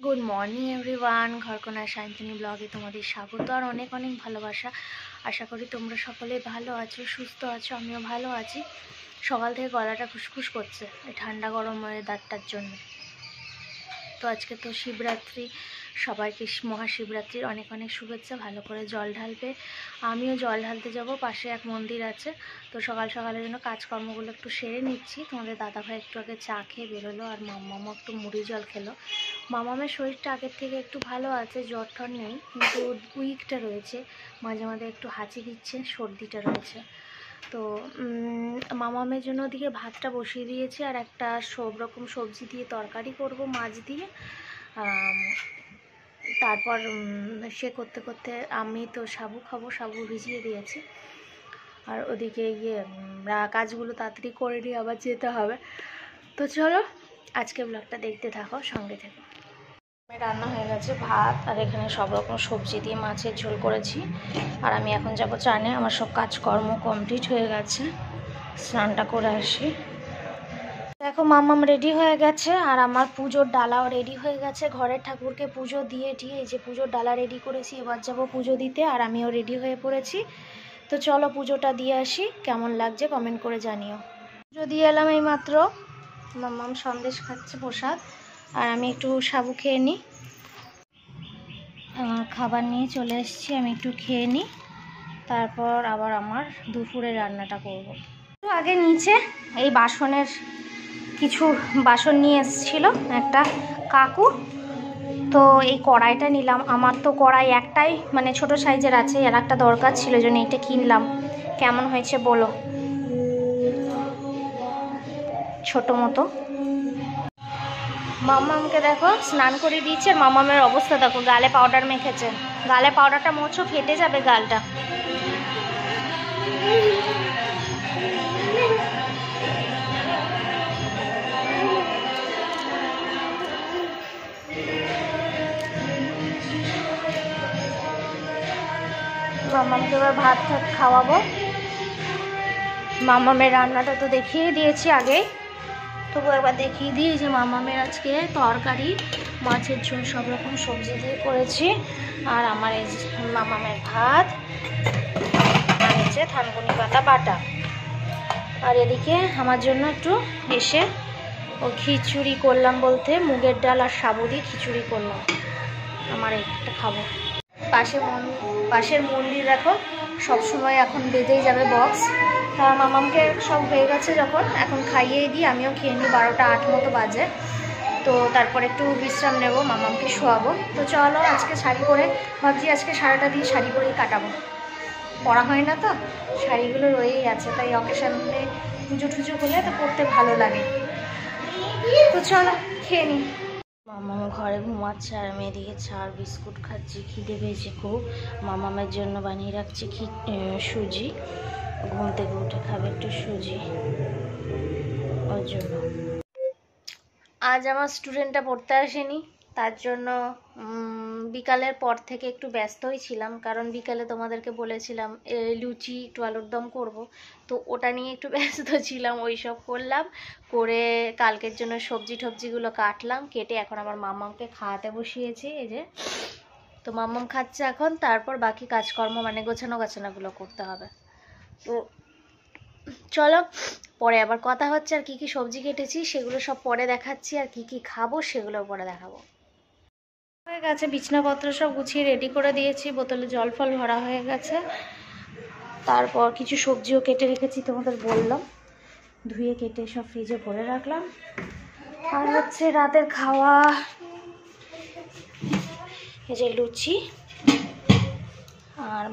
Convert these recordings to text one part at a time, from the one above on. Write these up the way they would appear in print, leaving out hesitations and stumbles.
Good morning everyone, ঘরকোনা Shantoni ব্লগে তোমাদের স্বাগত আর অনেক অনেক ভালোবাসা। আশা করি তোমরা সকলে ভালো আছো, সুস্থ আছো, আমিও ভালো আছি। সকাল থেকে গলাটা খুসখুস করছে এই ঠান্ডা গরম ওয়েদারটার জন্য। তো আজকে তো শিবরাত্রি, সবাইকে মহাশিবরাত্রির অনেক অনেক শুভেচ্ছা। ভালো করে জল ঢালবে, আমিও জল ঢালতে যাব, পাশে এক মন্দির আছে। তো সকাল সকালের জন্য কাজকর্মগুলো একটু সেরে নিচ্ছি। তোমাদের দাদাভাই একটু আগে চা খেয়ে বেরোলো আর মাম্মামও একটু মুড়ি জল খেলো। মামামের শরীরটা আগের থেকে একটু ভালো আছে, জ্বর ঠর নেই, কিন্তু উইকটা রয়েছে, মাঝে মাঝে একটু হাঁচি দিচ্ছে, সর্দিটা রয়েছে। তো মামামের জন্য ওদিকে ভাতটা বসিয়ে দিয়েছি আর একটা সব রকম সবজি দিয়ে তরকারি করব, মাছ দিয়ে। তারপর সে করতে করতে আমি তো সাবু খাবো, সাবু ভিজিয়ে দিয়েছি। আর ওদিকে কাজগুলো তাড়াতাড়ি করে নিয়ে আবার যেতে হবে। তো চলো আজকে ব্লগটা দেখতে থাকো, সঙ্গে থেকো। রান্না হয়ে গেছে ভাত, আর এখানে সব রকম সবজি দিয়ে মাছের ঝোল করেছি। আর আমি এখন যাবো চানে, আমার সব কাজকর্ম কমপ্লিট হয়ে গেছে, স্নানটা করে আসি। দেখো মাম্মাম রেডি হয়ে গেছে আর আমার পুজোর ডালাও রেডি হয়ে গেছে। ঘরের ঠাকুরকে পুজো দিয়ে এই যে পুজোর ডালা রেডি করেছি, এবার যাবো পুজো দিতে। আর আমিও রেডি হয়ে পড়েছি। তো চলো পুজোটা দিয়ে আসি, কেমন লাগছে কমেন্ট করে জানিও। পুজো দিয়ে এলাম এই মাত্র, মাম্মাম সন্দেশ খাচ্ছে প্রসাদ, আর আমি একটু সাবু খেয়ে নিই। আমার খাবার নিয়ে চলে এসেছি, আমি একটু খেয়ে নিই, তারপর আবার আমার দুপুরে রান্নাটা করব। তো আগে নিচে এই কিছু বাসন নিয়ে এসেছিল একটা কাকু, তো এই কড়াইটা নিলাম। আমার তো কড়াই একটাই, মানে ছোট সাইজের আছে, আর একটা দরকার ছিল, জন্য এইটা কিনলাম। কেমন হয়েছে বলো, ছোট মতো। মাম্মামকে দেখো স্নান করে দিয়েছে, আর মাম্মামের অবস্থা দেখো, গালে পাউডার মেখেছে। গালে পাউডারটা মোছো, ফেটে যাবে গালটা। মাম্মামকে এবার ভাত খাওয়াবো। মাম্মামের রান্নাটা তো দেখিয়ে দিয়েছি আগেই, তবু একবার দেখিয়ে দিই যে মাম্মামের আজকে তরকারি, মাছের ঝোল, সব রকম সবজি দিয়ে করেছি। আর আমার এই মাম্মামের ভাত, আর হচ্ছে থানকুনি পাতা বাটা। আর এদিকে আমার জন্য একটু এসে ও খিচুড়ি করলাম, বলতে মুগের ডাল আর সাবু দিয়ে খিচুড়ি করলাম, আমার একটা খাবো। পাশের মন্দির দেখো, সবসময় এখন বেজেই যাবে বক্স। মামামকে সব হয়ে গেছে যখন, এখন খাইয়ে দিই, আমিও খেয়ে নিই, 12টা 8 মতো বাজে। তো তারপর একটু বিশ্রাম নেব, মামামকে শোয়াবো। তো চলো আজকে শাড়ি পরে, ভাবছি আজকে সারাটা দিয়ে শাড়ি পরেই কাটাবো। পরা হয় না তো, শাড়িগুলো রয়েই আছে, তাই অকেশন হলে পুজো টুজো হলে তো পরতে ভালো লাগে। তো চলো খেয়ে নিই। মামাম ঘরে ঘুমাচ্ছে আর আমি এদিকে চা আর বিস্কুট খাচ্ছি, খিদে পেয়েছে খুব। মামামের জন্য বানিয়ে রাখছি সুজি, ঘুম থেকে উঠে খাবে একটু সুজি, ওর জন্য। আজ আমার স্টুডেন্টটা পড়তে আসেনি, তার জন্য বিকালের পর থেকে একটু ব্যস্তই ছিলাম, কারণ বিকালে তোমাদেরকে বলেছিলাম লুচি একটু আলুর দম করবো, তো ওটা নিয়ে একটু ব্যস্ত ছিলাম, ওই সব করলাম। করে কালকের জন্য সবজিগুলো কাটলাম, কেটে এখন আমার মাম্মামকে খাওয়াতে বসিয়েছি, এই যে। তো মাম্মাম খাচ্ছে এখন, তারপর বাকি কাজকর্ম মানে গোছানোগুলো করতে হবে। তো চলো পরে আবার কথা হচ্ছে, আর কি কি সবজি কেটেছি সেগুলো সব পরে দেখাচ্ছি, আর কি কি খাবো সেগুলো পরে দেখাবো। হয়ে গেছে, বিছনাপত্র সব গুছিয়ে রেডি করে দিয়েছি, বোতলে জল ফল ভরা হয়ে গেছে। তারপর কিছু সবজিও কেটে রেখেছি, তোমাদের বললাম, ধুয়ে কেটে সব ফ্রিজে ভরে রাখলাম। আর হচ্ছে রাতের খাওয়া, এই যে লুচি আর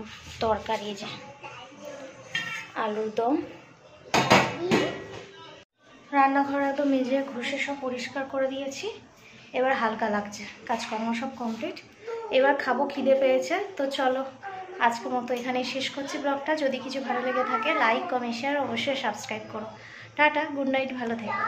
তরকারি, যে আলুর দম। রান্নাঘরে তো মেজে ঘষে সব পরিষ্কার করে দিয়েছি, এবার হালকা লাগছে, কাজকর্ম সব কমপ্লিট। এবার খাবো, খিদে পেয়েছে। তো চলো আজকের মতো এখানেই শেষ করছি ব্লগটা। যদি কিছু ভালো লেগে থাকে লাইক কমেন্ট শেয়ার অবশ্যই সাবস্ক্রাইব করো। টাটা, গুড নাইট, ভালো থেকো।